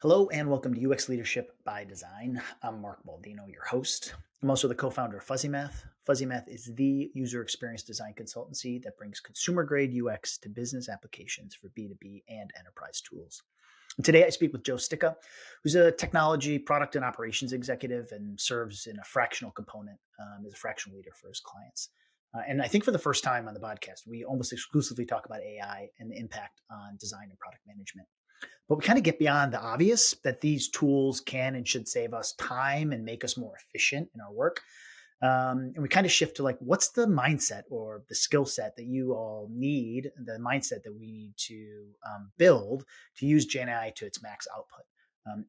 Hello and welcome to UX Leadership by Design. I'm Mark Baldino, your host. I'm also the co-founder of Fuzzy Math. Fuzzy Math is the user experience design consultancy that brings consumer-grade UX to business applications for B2B and enterprise tools. And today I speak with Joe Sticca, who's a technology product and operations executive and serves in a fractional component as a fractional leader for his clients. And I think for the first time on the podcast, we almost exclusively talk about AI and the impact on design and product management. But we kind of get beyond the obvious that these tools can and should save us time and make us more efficient in our work. And we kind of shift to like, what's the mindset or the skill set that you all need, the mindset that we need to build to use Gen AI to its max output.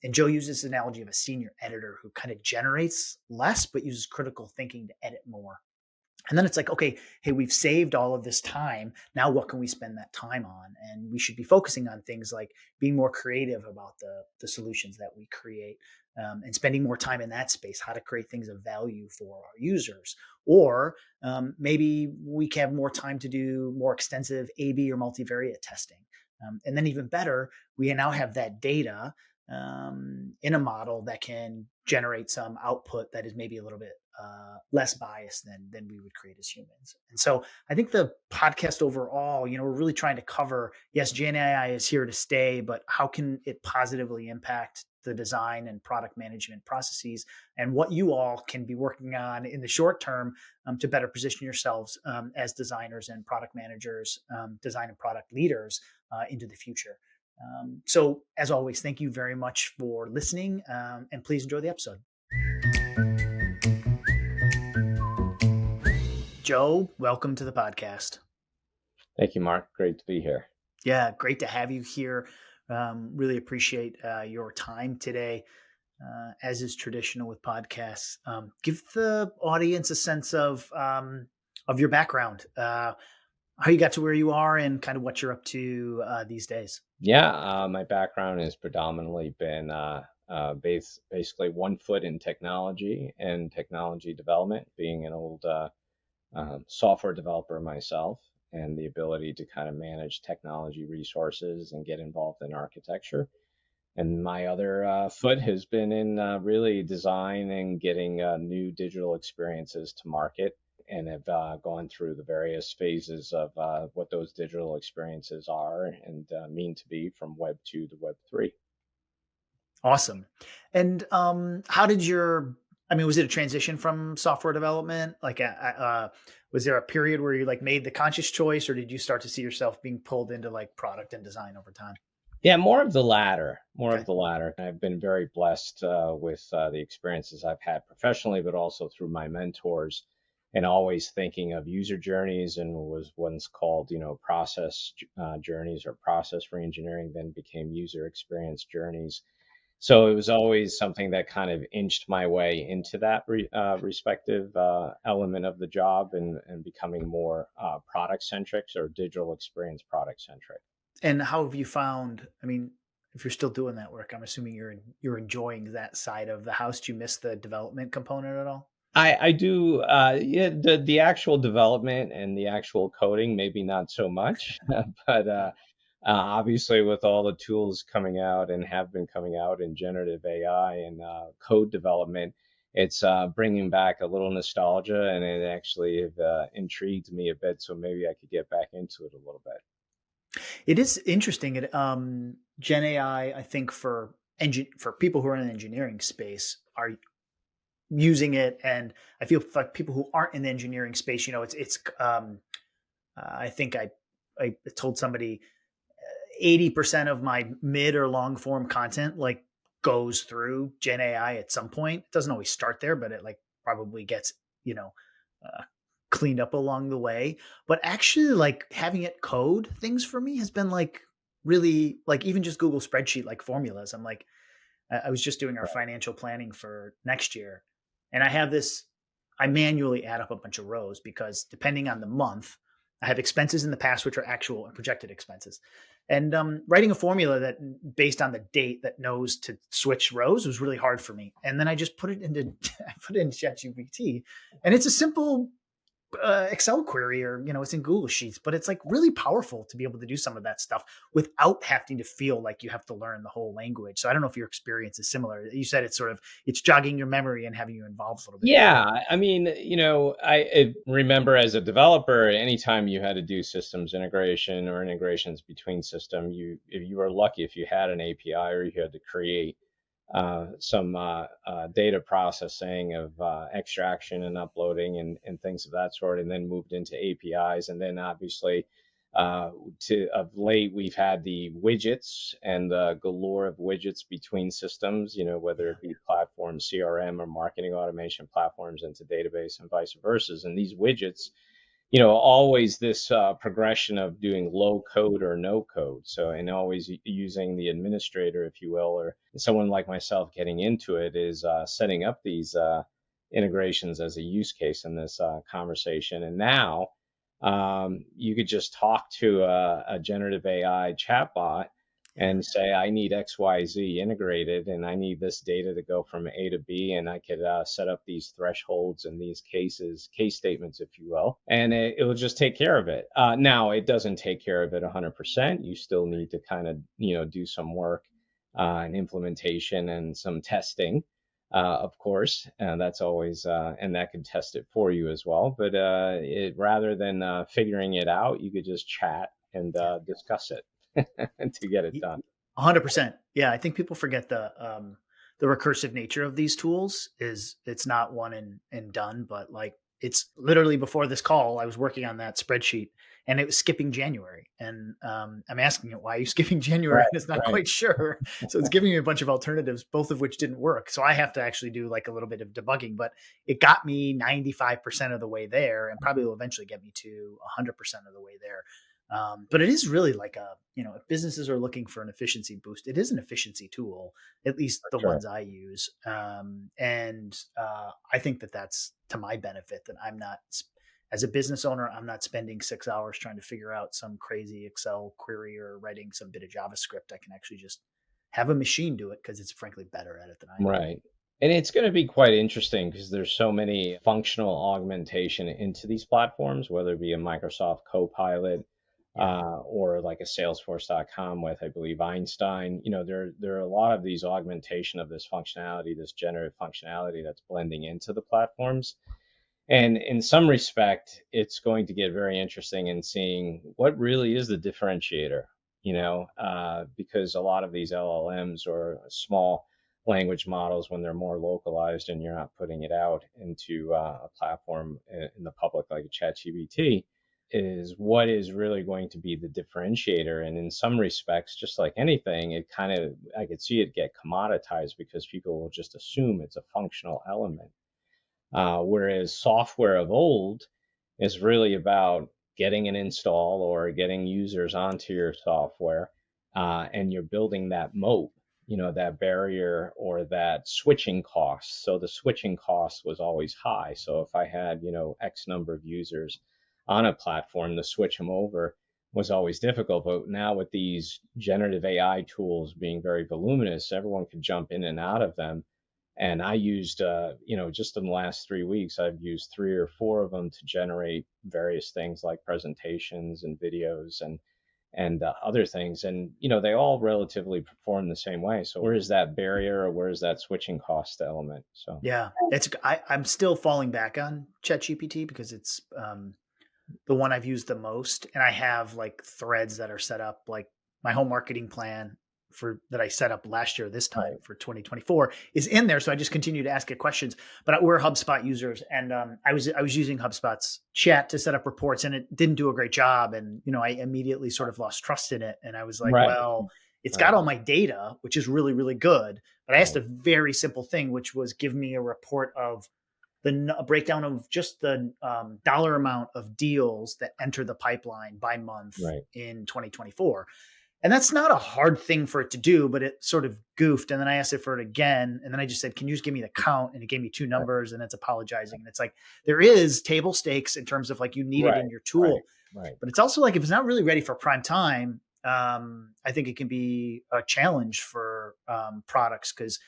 And Joe uses this analogy of a senior editor who kind of generates less, but uses critical thinking to edit more. And then it's like, okay, hey, we've saved all of this time. Now, what can we spend that time on? And we should be focusing on things like being more creative about the solutions that we create and spending more time in that space, how to create things of value for our users. Or maybe we can have more time to do more extensive A/B or multivariate testing. And then even better, we now have that data in a model that can generate some output that is maybe a little bit less biased than we would create as humans. And so I think the podcast overall, we're really trying to cover, yes, Gen AI is here to stay, but how can it positively impact the design and product management processes and what you all can be working on in the short term to better position yourselves as designers and product managers, design and product leaders into the future. So as always, thank you very much for listening and please enjoy the episode. Joe, welcome to the podcast. Thank you, Mark. Great to be here. Yeah, great to have you here. Really appreciate your time today. As is traditional with podcasts, give the audience a sense of your background, how you got to where you are, and kind of what you're up to these days. Yeah, my background has predominantly been basically one foot in technology and technology development, being an old software developer myself, and the ability to kind of manage technology resources and get involved in architecture. And my other foot has been in really design and getting new digital experiences to market, and have gone through the various phases of what those digital experiences are and mean to be from Web 2 to Web 3. Awesome. And how did was it a transition from software development? Like, was there a period where you like made the conscious choice, or did you start to see yourself being pulled into like product and design over time? Yeah, more of the latter. More Okay. of the latter. I've been very blessed with the experiences I've had professionally, but also through my mentors, and always thinking of user journeys, and was once called, process journeys or process reengineering, then became user experience journeys. So it was always something that kind of inched my way into that respective element of the job, and becoming more product centric or digital experience product centric. And how have you found? I mean, if you're still doing that work, I'm assuming you're enjoying that side of the house. Do you miss the development component at all? I do, yeah, the actual development and the actual coding, maybe not so much, but obviously with all the tools coming out and have been coming out in generative AI and code development, it's bringing back a little nostalgia, and it actually have, intrigued me a bit. So maybe I could get back into it a little bit. It is interesting. Gen AI, I think for people who are in the engineering space are using it, and I feel like people who aren't in the engineering space, it's. I think I told somebody 80% of my mid or long form content like goes through Gen AI at some point. It doesn't always start there, but it like probably gets uh, cleaned up along the way. But actually, like having it code things for me has been like really like even just Google spreadsheet like formulas. I'm like I was just doing our financial planning for next year, and I have this. I manually add up a bunch of rows because depending on the month, I have expenses in the past which are actual and projected expenses, and writing a formula that based on the date that knows to switch rows was really hard for me. And then I just put it into I put it into ChatGPT, and it's a simple Excel query, or it's in Google Sheets, but it's like really powerful to be able to do some of that stuff without having to feel like you have to learn the whole language. So I don't know if your experience is similar. You said it's jogging your memory and having you involved a little bit more. Yeah, I mean, I remember as a developer, anytime you had to do systems integration or integrations between system, if you were lucky, if you had an API or you had to create some data processing of extraction and uploading and things of that sort, and then moved into APIs. And then obviously, of late, we've had the widgets and the galore of widgets between systems, whether Yeah, it be platform CRM or marketing automation platforms into database and vice versa. And these widgets, always this progression of doing low code or no code. So, and always using the administrator, if you will, or someone like myself getting into it is setting up these integrations as a use case in this conversation. And now you could just talk to a generative AI chatbot yeah, and say, I need XYZ integrated and I need this data to go from A to B. And I could set up these thresholds and these case statements, if you will, and it will just take care of it. Now, it doesn't take care of it 100%. You still need to kind of, do some work and implementation and some testing. Of course, that's always, and that can test it for you as well. But rather than figuring it out, you could just chat and yeah. discuss it to get it done. 100%. Yeah, I think people forget the recursive nature of these tools. Is it's not one and done, but like it's literally before this call, I was working on that spreadsheet and it was skipping January, and I'm asking it, why are you skipping January? Right, And it's not right, quite sure. So it's giving me a bunch of alternatives, both of which didn't work. So I have to actually do like a little bit of debugging, but it got me 95% of the way there, and probably will eventually get me to 100% of the way there. But it is really like if businesses are looking for an efficiency boost, it is an efficiency tool, at least for the sure. ones I use. And I think that that's to my benefit, that I'm not, as a business owner, I'm not spending 6 hours trying to figure out some crazy Excel query or writing some bit of JavaScript. I can actually just have a machine do it because it's frankly better at it than I am. Right. And it's going to be quite interesting because there's so many functional augmentation into these platforms, whether it be a Microsoft Copilot Yeah. or like a Salesforce.com with, I believe, Einstein. There are a lot of these augmentation of this functionality, this generative functionality that's blending into the platforms. And in some respect, it's going to get very interesting in seeing what really is the differentiator, because a lot of these LLMs or small language models, when they're more localized and you're not putting it out into a platform in the public like a ChatGPT, is what is really going to be the differentiator. And in some respects, just like anything, I could see it get commoditized because people will just assume it's a functional element. Whereas software of old is really about getting an install or getting users onto your software, and you're building that moat, that barrier or that switching cost. So the switching cost was always high. So if I had, X number of users on a platform, to switch them over was always difficult. But now with these generative AI tools being very voluminous, everyone can jump in and out of them. And I used, just in the last 3 weeks, I've used three or four of them to generate various things like presentations and videos and other things. And they all relatively perform the same way. So where is that barrier or where is that switching cost element? So Yeah, I'm still falling back on ChatGPT because it's the one I've used the most, and I have like threads that are set up, like my home marketing plan for that I set up last year this time right, for 2024 is in there. So I just continue to ask it questions. But we're HubSpot users, and I was using HubSpot's chat to set up reports, and it didn't do a great job. And I immediately sort of lost trust in it, and I was like, right, well, it's got right, all my data, which is really really good. But I asked right, a very simple thing, which was give me a report of a breakdown of just the dollar amount of deals that enter the pipeline by month right, in 2024. And that's not a hard thing for it to do, but it sort of goofed. And then I asked it for it again. And then I just said, can you just give me the count? And it gave me two right, numbers, and it's apologizing. And it's like, there is table stakes in terms of like you need it right, in your right, tool. right, But it's also like if it's not really ready for prime time, I think it can be a challenge for products, because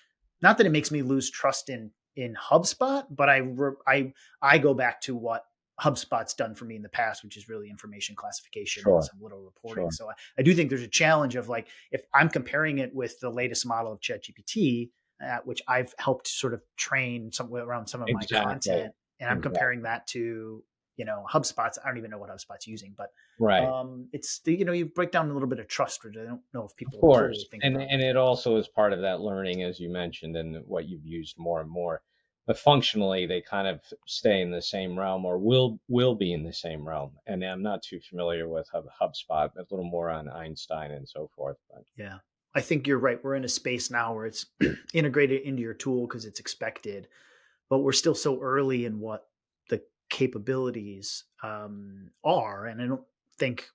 not that it makes me lose trust in HubSpot, but I go back to what HubSpot's done for me in the past, which is really information classification and Sure. some little reporting. Sure. So I do think there's a challenge of like, if I'm comparing it with the latest model of ChatGPT, which I've helped sort of train somewhere around some of my Exactly. content, and I'm comparing Exactly. that to, HubSpot's. I don't even know what HubSpot's using, but Right. it's the, you break down a little bit of trust, which I don't know if Of people totally course. think And about. it also is part of that learning, as you mentioned, and what you've used more and more. But functionally, they kind of stay in the same realm, or will be in the same realm. And I'm not too familiar with HubSpot, but a little more on Einstein and so forth. But Yeah. I think you're right. We're in a space now where it's integrated into your tool because it's expected, but we're still so early in what the capabilities are. And I don't think,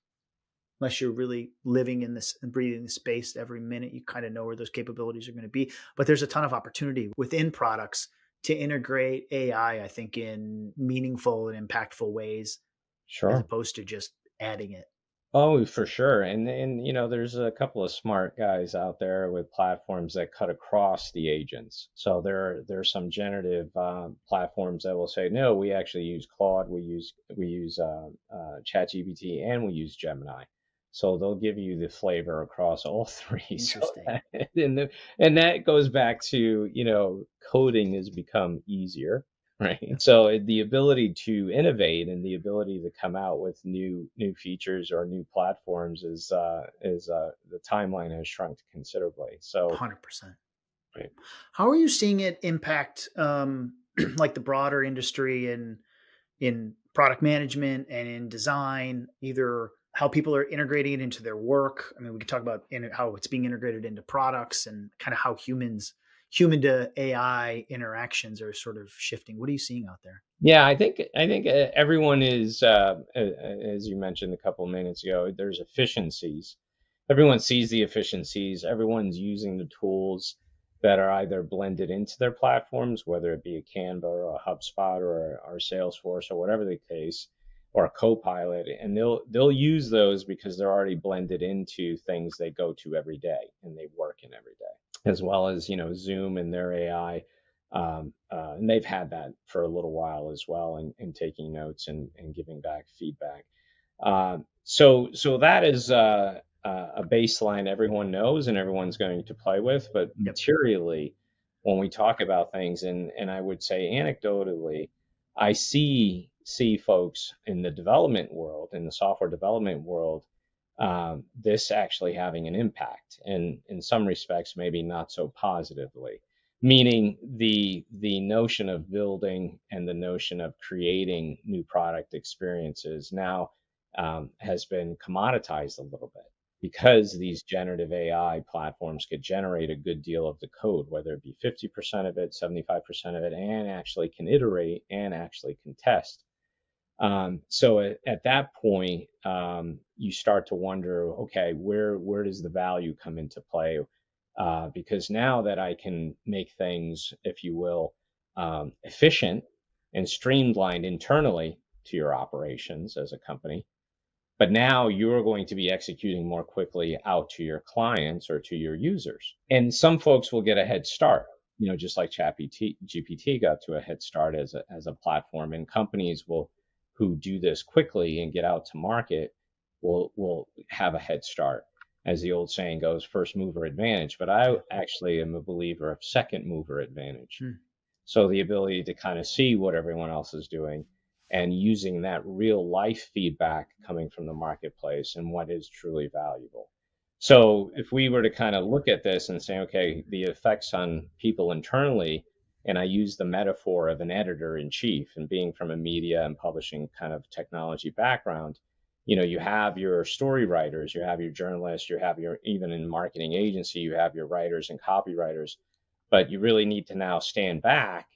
unless you're really living in this and breathing the space every minute, you kind of know where those capabilities are going to be. But there's a ton of opportunity within products to integrate AI, I think, in meaningful and impactful ways, as sure. opposed to just adding it. Oh, for sure. And there's a couple of smart guys out there with platforms that cut across the agents. So there's some generative platforms that will say, no, we actually use Claude, we use ChatGPT, and we use Gemini. So they'll give you the flavor across all three. So Interesting. that, and that goes back to, coding has become easier, right? Yeah. So the ability to innovate and the ability to come out with new features or new platforms is the timeline has shrunk considerably. So 100%. right. How are you seeing it impact like the broader industry in product management and in design, either how people are integrating it into their work? I mean, we could talk about how it's being integrated into products and kind of how human to AI interactions are sort of shifting. What are you seeing out there? Yeah, I think everyone is as you mentioned a couple of minutes ago. There's efficiencies. Everyone sees the efficiencies. Everyone's using the tools that are either blended into their platforms, whether it be a Canva or a HubSpot or Salesforce or whatever the case, or a Copilot, and they'll use those because they're already blended into things they go to every day and they work in every day, as well as Zoom and their AI, and they've had that for a little while as well, and taking notes and giving back feedback. So that is a baseline everyone knows and everyone's going to play with. But Yep. materially, when we talk about things, and I would say anecdotally, I see folks in the development world, in the software development world, this actually having an impact, and in some respects, maybe not so positively. Meaning the notion of building and the notion of creating new product experiences now has been commoditized a little bit because these generative AI platforms could generate a good deal of the code, whether it be 50% of it, 75% of it, and actually can iterate and actually can test. So at that point, you start to wonder, okay, where does the value come into play? Because now that I can make things, if you will, efficient and streamlined internally to your operations as a company, but now you're going to be executing more quickly out to your clients or to your users. And some folks will get a head start, just like GPT got to a head start as a platform, and companies will who do this quickly and get out to market will have a head start. As the old saying goes, first mover advantage. But I Yeah. actually am a believer of second mover advantage. Hmm. So the ability to kind of see what everyone else is doing and using that real life feedback coming from the marketplace and what is truly valuable. So if we were to kind of look at this and say, okay, the effects on people internally, and I use the metaphor of an editor in chief, and being from a media and publishing kind of technology background, you have your story writers, you have your journalists, you have your, even in marketing agency, you have your writers and copywriters, but you really need to now stand back.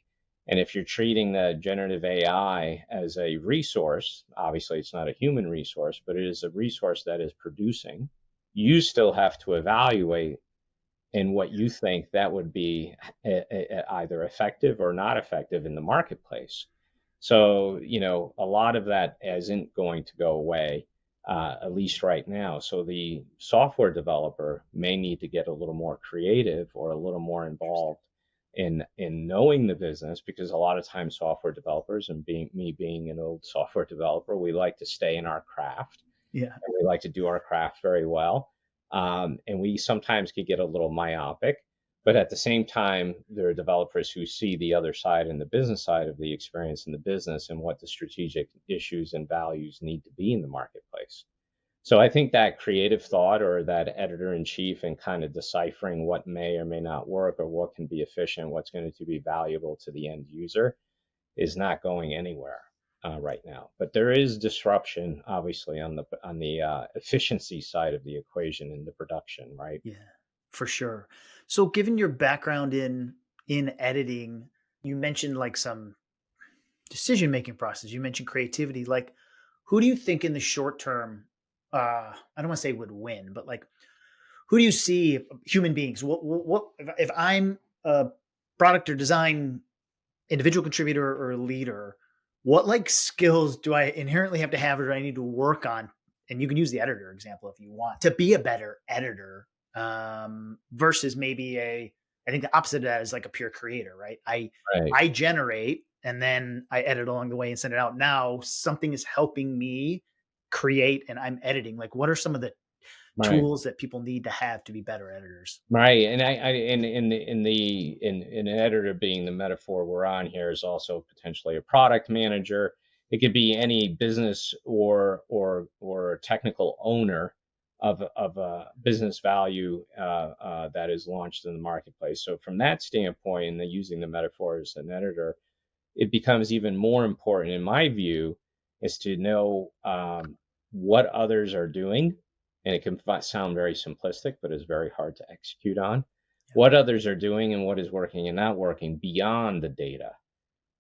And if you're treating the generative AI as a resource, obviously it's not a human resource, but it is a resource that is producing, you still have to evaluate in what you think that would be either effective or not effective in the marketplace. So, a lot of that isn't going to go away, at least right now. So the software developer may need to get a little more creative or a little more Interesting. involved, in knowing the business, because a lot of times software developers, and being an old software developer, we like to stay in our craft, Yeah. and we like to do our craft very well. And we sometimes could get a little myopic, but at the same time, there are developers who see the other side and the business side of the experience in the business and what the strategic issues and values need to be in the marketplace. So I think that creative thought, or that editor in chief, and kind of deciphering what may or may not work, or what can be efficient, what's going to be valuable to the end user, is not going anywhere right now. But there is disruption, obviously, on the efficiency side of the equation in the production, right? Yeah, for sure. So given your background in editing, you mentioned like some decision making process. You mentioned creativity. Like, who do you think in the short term, I don't want to say would win, but like, who do you see human beings? What if I'm a product or design individual contributor or leader? What like skills do I inherently have to have, or do I need to work on? And you can use the editor example if you want to be a better editor, versus maybe I think the opposite of that is like a pure creator, right? Right, I generate and then I edit along the way and send it out. Now something is helping me create and I'm editing. Like, what are some of the right. tools that people need to have to be better editors? Right, and in an editor being the metaphor we're on here, is also potentially a product manager. It could be any business or technical owner of a business value that is launched in the marketplace. So from that standpoint, and using the metaphor as an editor, it becomes even more important, in my view, is to know what others are doing. And it can sound very simplistic, but is very hard to execute on. What others are doing and what is working and not working beyond the data.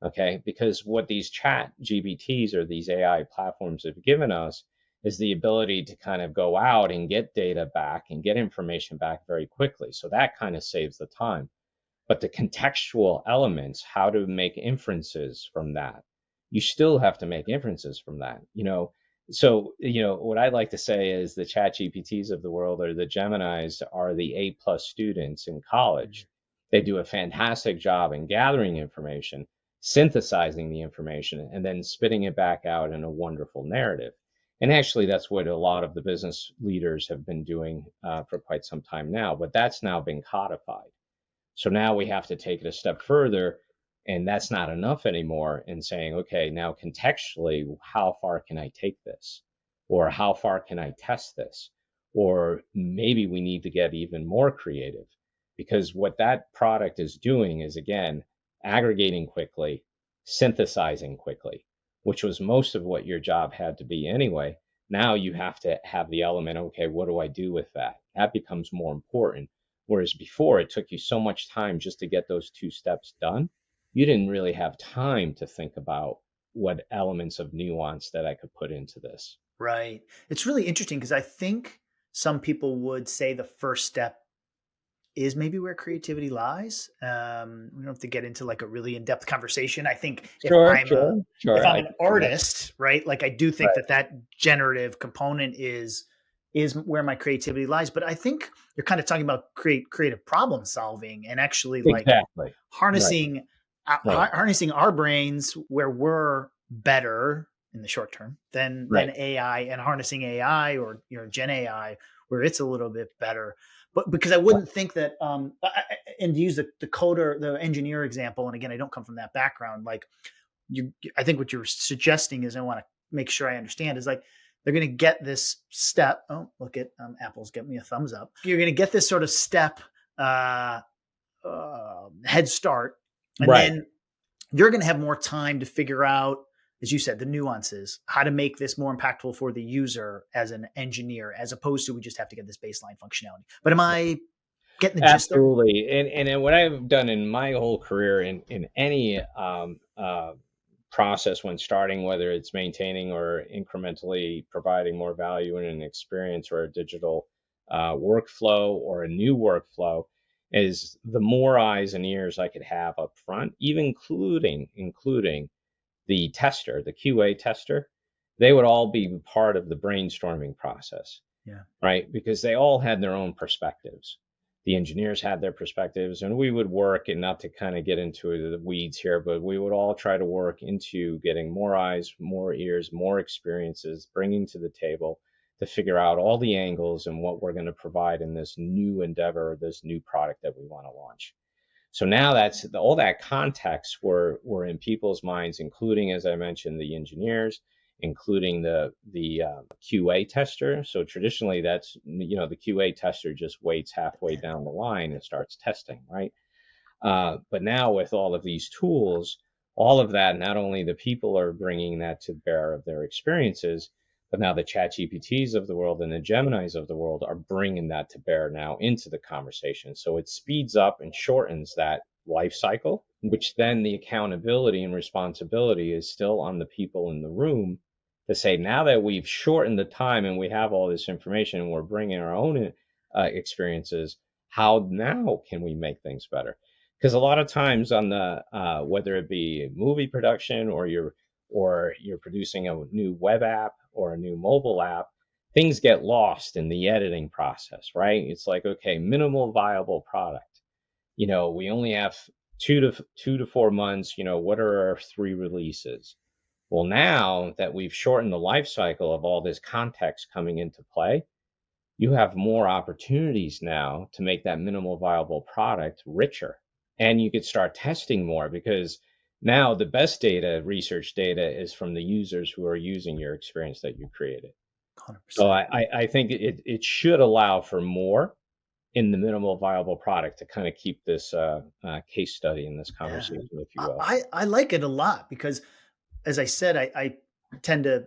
Okay. Because what these chat GBTs, or these AI platforms, have given us is the ability to kind of go out and get data back and get information back very quickly. So that kind of saves the time. But the contextual elements, how to make inferences from that, you still have to make inferences from that. So what I like to say is the chat GPTs of the world, or the Geminis, are the A+ students in college. They do a fantastic job in gathering information, synthesizing the information, and then spitting it back out in a wonderful narrative. And actually, that's what a lot of the business leaders have been doing for quite some time now, but that's now been codified. So now we have to take it a step further, and that's not enough anymore, in saying, okay, now contextually, how far can I take this? Or how far can I test this? Or maybe we need to get even more creative, because what that product is doing is, again, aggregating quickly, synthesizing quickly, which was most of what your job had to be anyway. Now you have to have the element, okay, what do I do with that? That becomes more important. Whereas before, it took you so much time just to get those two steps done, you didn't really have time to think about what elements of nuance that I could put into this. Right. It's really interesting because I think some people would say the first step is maybe where creativity lies. We don't have to get into like a really in-depth conversation. I think Sure, sure, if sure. I'm I an can see that. artist, right? Like I do think Right. that that generative component is where my creativity lies. But I think you're kind of talking about creative problem solving and actually like Exactly. Right. harnessing Right. harnessing our brains where we're better in the short term than Right. AI, and harnessing AI or Gen AI where it's a little bit better. But because I Right. wouldn't think that, and to use the coder, the engineer example, and again, I don't come from that background. Like I think what you're suggesting is, I want to make sure I understand, is like they're going to get this step. Oh, look at Apple's getting me a thumbs up. You're going to get this sort of step uh, head start, and Right. then you're going to have more time to figure out, as you said, the nuances, how to make this more impactful for the user as an engineer, as opposed to we just have to get this baseline functionality. But am I getting the gist of it? Absolutely. And what I've done in my whole career, in any process when starting, whether it's maintaining or incrementally providing more value in an experience, or a digital workflow, or a new workflow, is the more eyes and ears I could have up front, even including the tester, the QA tester, they would all be part of the brainstorming process, Yeah. right? Because they all had their own perspectives. The engineers had their perspectives, and we would work, and not to kind of get into the weeds here, but we would all try to work into getting more eyes, more ears, more experiences, bringing to the table to figure out all the angles and what we're going to provide in this new endeavor, this new product that we want to launch. So now that's all that context were in people's minds, including, as I mentioned, the engineers, including the QA tester. So traditionally, that's, the QA tester just waits halfway down the line and starts testing, right? But now with all of these tools, all of that, not only the people are bringing that to bear of their experiences, but now the chat GPTs of the world and the Geminis of the world are bringing that to bear now into the conversation. So it speeds up and shortens that life cycle, which then the accountability and responsibility is still on the people in the room to say, now that we've shortened the time and we have all this information and we're bringing our own experiences, how now can we make things better? Because a lot of times on the whether it be movie production, or you're producing a new web app or a new mobile app, things get lost in the editing process, right? It's like, okay, minimal viable product. We only have 2 to 4 months. What are our 3 releases? Well, now that we've shortened the life cycle of all this context coming into play, you have more opportunities now to make that minimal viable product richer. And you could start testing more, because now the best data, research data, is from the users who are using your experience that you created. So 100%. I think it should allow for more in the minimal viable product to kind of keep this case study in this Yeah. conversation, if you will. I like it a lot because, as I said, I tend to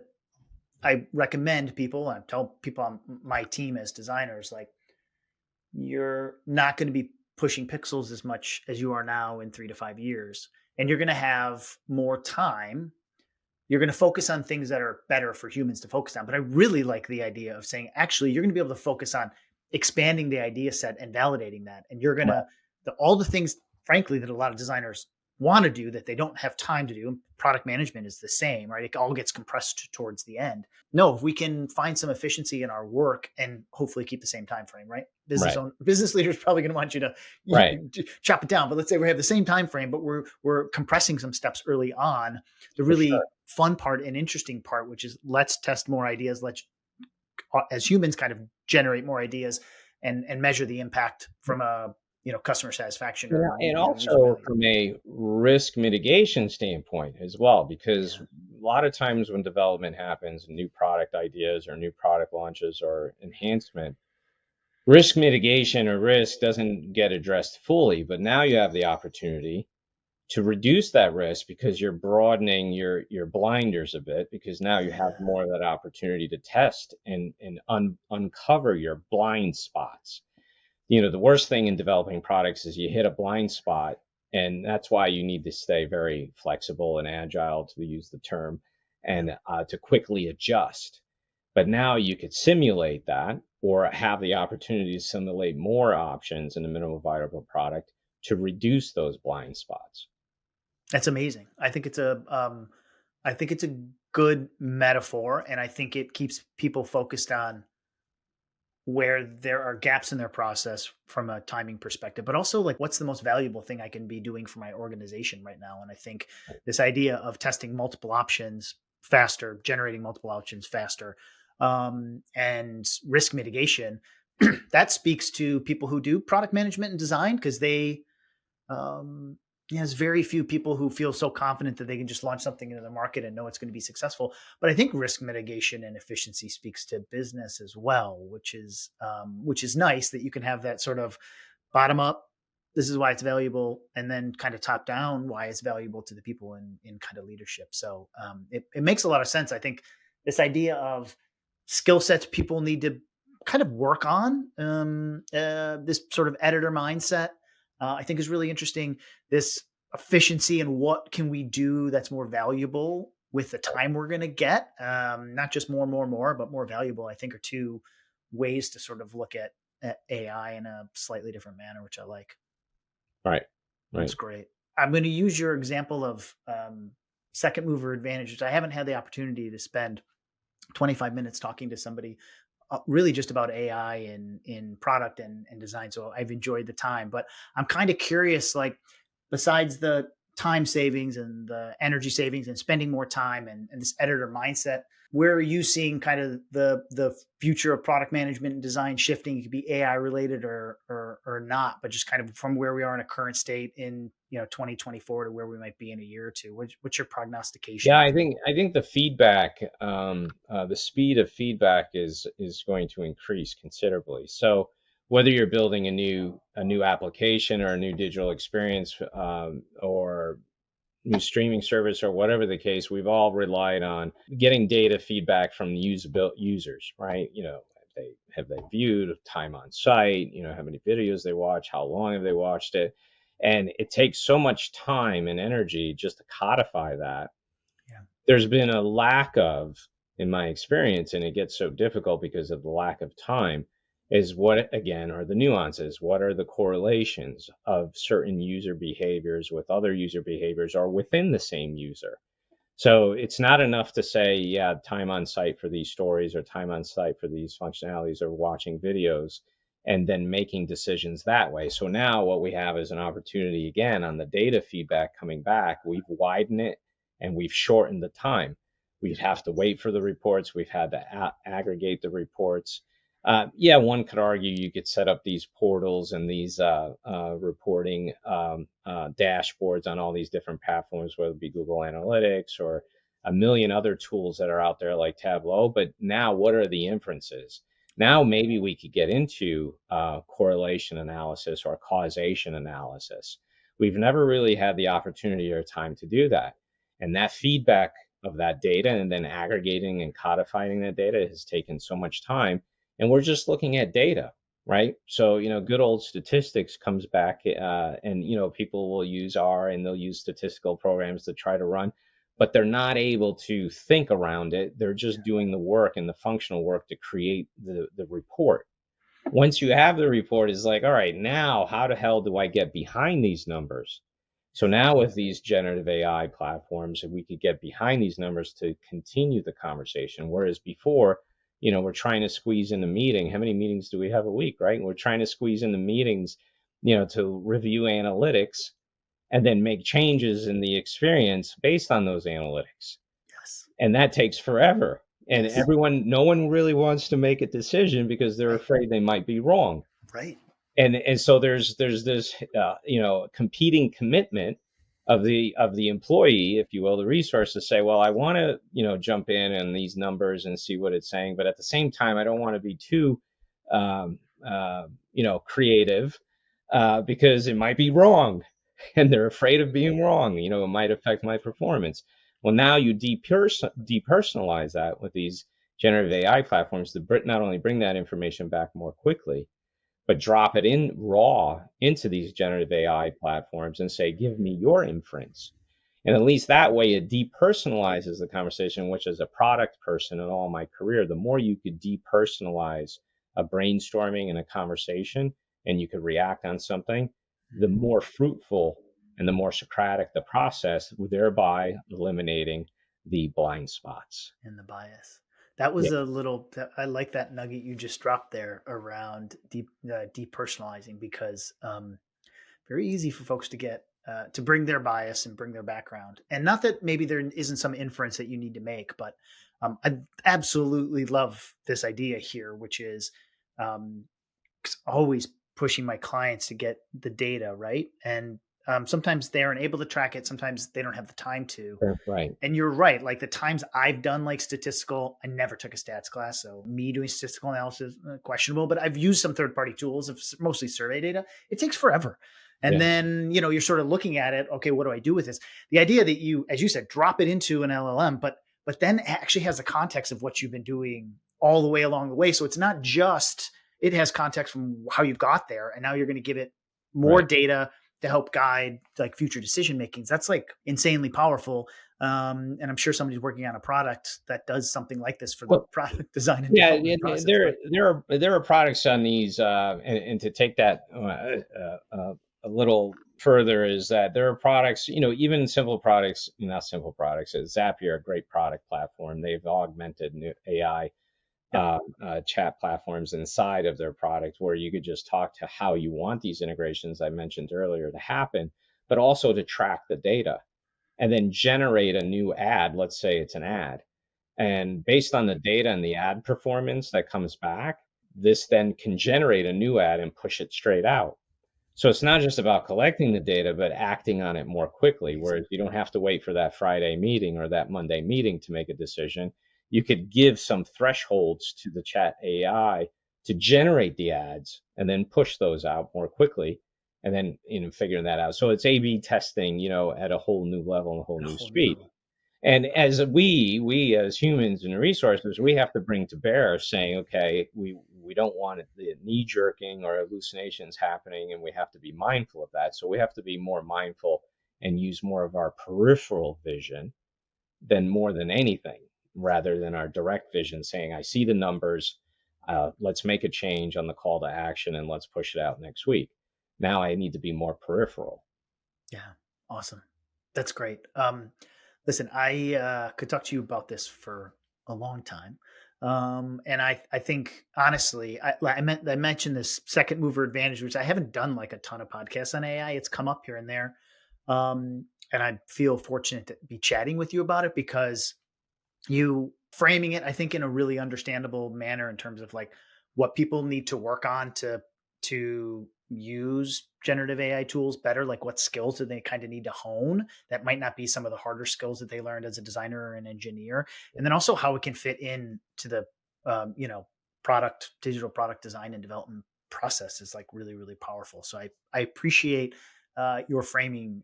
I recommend people, I tell people on my team as designers, like, you're not going to be pushing pixels as much as you are now in 3 to 5 years, and you're going to have more time. You're going to focus on things that are better for humans to focus on. But I really like the idea of saying, actually, you're going to be able to focus on expanding the idea set and validating that. And you're going Right. to, all the things, frankly, that a lot of designers want to do that they don't have time to do. Product management is the same, right? It all gets compressed towards the end. No, if we can find some efficiency in our work and hopefully keep the same time frame, right? Right. Business leaders probably going to want you to Right. chop it down. But let's say we have the same time frame, but we're compressing some steps early on. The For sure. really fun part and interesting part, which is, let's test more ideas. Let's, as humans, kind of generate more ideas and measure the impact from a customer satisfaction Yeah, or and user also value. from a risk mitigation standpoint as well, because Yeah, a lot of times when development happens, new product ideas or new product launches or enhancement, risk mitigation or risk doesn't get addressed fully. But now you have the opportunity to reduce that risk, because you're broadening your blinders a bit, because now you have yeah, more of that opportunity to test and uncover your blind spots. The worst thing in developing products is you hit a blind spot, and that's why you need to stay very flexible and agile, to use the term, yeah. and to quickly adjust. But now you could simulate that, or have the opportunity to simulate more options in a minimal viable product to reduce those blind spots. That's amazing. I think it's a good metaphor, and I think it keeps people focused on where there are gaps in their process from a timing perspective, but also, like, what's the most valuable thing I can be doing for my organization right now. And I think this idea of testing multiple options faster, generating multiple options faster, and risk mitigation, that speaks to people who do product management and design, because um, there's very few people who feel so confident that they can just launch something into the market and know it's going to be successful. But I think risk mitigation and efficiency speaks to business as well, which is nice that you can have that sort of bottom up. This is why it's valuable, and then kind of top down why it's valuable to the people in kind of leadership. So it makes a lot of sense. I think this idea of skill sets people need to kind of work on, this sort of editor mindset, I think is really interesting. This efficiency and what can we do that's more valuable with the time we're going to get, not just more, but more valuable, I think, are two ways to sort of look at AI in a slightly different manner, which I like. Right. That's Right. great. I'm going to use your example of second mover advantage, which I haven't had the opportunity to spend 25 minutes talking to somebody really just about AI in product and design. So I've enjoyed the time, but I'm kind of curious, like besides the time savings and the energy savings and spending more time and this editor mindset, where are you seeing kind of the future of product management and design shifting? It could be AI related or not, but just kind of from where we are in a current state in 2024 to where we might be in a year or two. What's your prognostication Yeah, on? I think the feedback, the speed of feedback is going to increase considerably. So whether you're building a new application or a new digital experience, or new streaming service or whatever the case, we've all relied on getting data feedback from users, right? Have they viewed time on site? How many videos they watch? How long have they watched it? And it takes so much time and energy just to codify that. Yeah. There's been a lack of, in my experience, and it gets so difficult because of the lack of time, is what, again, are the nuances? What are the correlations of certain user behaviors with other user behaviors or within the same user? So it's not enough to say, yeah, time on site for these stories or time on site for these functionalities or watching videos and then making decisions that way. So now what we have is an opportunity again on the data feedback coming back. We've widened it and we've shortened the time. We'd have to wait for the reports. We've had to aggregate the reports. Yeah, one could argue you could set up these portals and these reporting dashboards on all these different platforms, whether it be Google Analytics or a million other tools that are out there like Tableau. But now, what are the inferences? Now, maybe we could get into correlation analysis or causation analysis. We've never really had the opportunity or time to do that. And that feedback of that data and then aggregating and codifying that data has taken so much time, and we're just looking at data, right? So good old statistics comes back, and people will use R and they'll use statistical programs to try to run, but they're not able to think around it. They're just doing the work and the functional work to create the report. Once you have the report, it's like, all right, now how the hell do I get behind these numbers? So now with these generative AI platforms, we could get behind these numbers to continue the conversation. Whereas before, we're trying to squeeze in a meeting. How many meetings do we have a week, right? We're trying to squeeze in the meetings, to review analytics and then make changes in the experience based on those analytics. Yes. And that takes forever. And Yes. no one really wants to make a decision because they're Right. afraid they might be wrong. Right. And so there's this competing commitment of the employee, if you will, the resource to say, well, I want to jump in on these numbers and see what it's saying, but at the same time I don't want to be too um, creative, because it might be wrong and they're afraid of being wrong. It might affect my performance. Well, now you depersonalize that with these generative AI platforms to not only bring that information back more quickly, but drop it in raw into these generative AI platforms and say, give me your inference. And at least that way it depersonalizes the conversation, which as a product person in all my career, the more you could depersonalize a brainstorming and a conversation and you could react on something, the more fruitful and the more Socratic the process, thereby eliminating the blind spots. And the bias. That Yeah. was I like that nugget you just dropped there around depersonalizing, because very easy for folks to get to bring their bias and bring their background. And not that maybe there isn't some inference that you need to make, but I absolutely love this idea here, which is um, always pushing my clients to get the data right. And sometimes they aren't able to track it. Sometimes they don't have the time to. Right. And you're right. Like the times I've done like statistical, I never took a stats class. So me doing statistical analysis, questionable, but I've used some third party tools of mostly survey data. It takes forever. And Yeah. then, you're sort of looking at it. Okay, what do I do with this? The idea that you, as you said, drop it into an LLM, but then it actually has the context of what you've been doing all the way along the way. So it's not just, it has context from how you got there. And now you're going to give it more Right. data to help guide like future decision makings. That's like insanely powerful. And I'm sure somebody's working on a product that does something like this for the Well, product design and yeah, development process. there But there are products on these, and to take that a little further is that there are products, even simple products, not simple products. Zapier, a great product platform. They've augmented new AI Yep. chat platforms inside of their product where you could just talk to how you want these integrations I mentioned earlier to happen, but also to track the data and then generate a new ad. Let's say it's an ad. And based on the data and the ad performance that comes back, this then can generate a new ad and push it straight out. So it's not just about collecting the data, but acting on it more quickly, Amazing. whereas you don't have to wait for that Friday meeting or that Monday meeting to make a decision. You could give some thresholds to the chat AI to generate the ads and then push those out more quickly and then figuring that out. So it's A/B testing, at a whole new level and a whole At a new whole new speed. level. And as we as humans and resources, we have to bring to bear saying, okay, we don't want the knee jerking or hallucinations happening, and we have to be mindful of that. So we have to be more mindful and use more of our peripheral vision than more than anything, rather than our direct vision saying, I see the numbers, let's make a change on the call to action and let's push it out next week. Now I need to be more peripheral. Yeah. Awesome. That's great. Listen, I could talk to you about this for a long time. And I think honestly, I mentioned this second mover advantage, which I haven't done like a ton of podcasts on AI. It's come up here and there. And I feel fortunate to be chatting with you about it because you framing it, I think, in a really understandable manner in terms of like what people need to work on to use generative AI tools better. Like what skills do they kind of need to hone that might not be some of the harder skills that they learned as a designer or an engineer, and then also how it can fit in to the digital product design and development process is like really really powerful. So I appreciate your framing,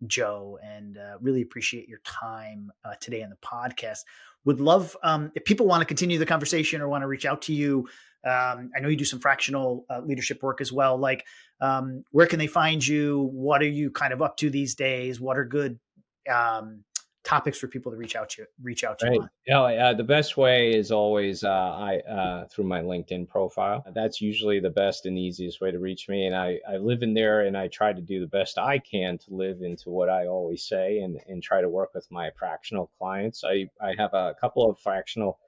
Joe, and really appreciate your time today on the podcast. Would love if people want to continue the conversation or want to reach out to you. I know you do some fractional leadership work as well. Like, where can they find you? What are you kind of up to these days? What are good um, topics for people to reach out to you Right. on? Yeah, the best way is always I through my LinkedIn profile. That's usually the best and easiest way to reach me. And I live in there and I try to do the best I can to live into what I always say and try to work with my fractional clients. I have a couple of fractional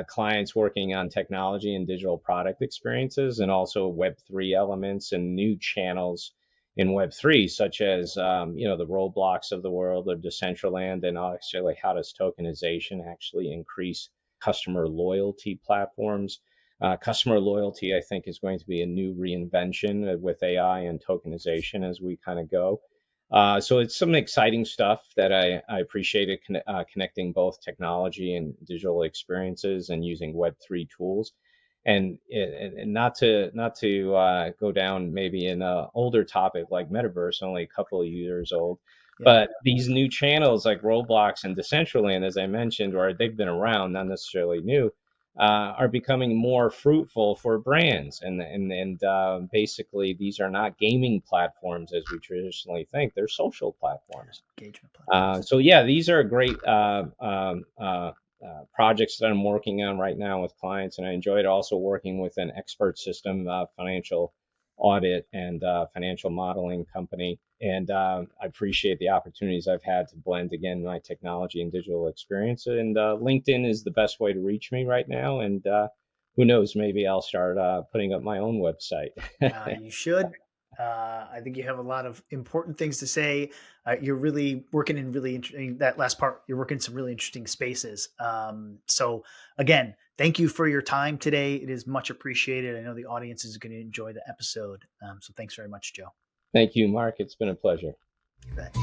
clients working on technology and digital product experiences and also Web3 elements and new channels in Web3, such as the Roblox of the world or Decentraland, and actually how does tokenization actually increase customer loyalty platforms. Customer loyalty, I think, is going to be a new reinvention with AI and tokenization as we kind of go. So it's some exciting stuff that I appreciated connecting both technology and digital experiences and using Web3 tools. And not to go down maybe an older topic like metaverse, only a couple of years old, Yeah, but these new channels like Roblox and Decentraland, as I mentioned, or they've been around, not necessarily new, are becoming more fruitful for brands. And basically, these are not gaming platforms as we traditionally think; they're social platforms. engagement platforms. So yeah, these are great projects that I'm working on right now with clients, and I enjoyed also working with an expert system, financial audit and financial modeling company. And I appreciate the opportunities I've had to blend again my technology and digital experience. And LinkedIn is the best way to reach me right now. And who knows, maybe I'll start putting up my own website. You should. I think you have a lot of important things to say. You're really working in really interesting, that last part, you're working in some really interesting spaces. So again, thank you for your time today. It is much appreciated. I know the audience is going to enjoy the episode. So thanks very much, Joe. Thank you, Mark. It's been a pleasure. You bet.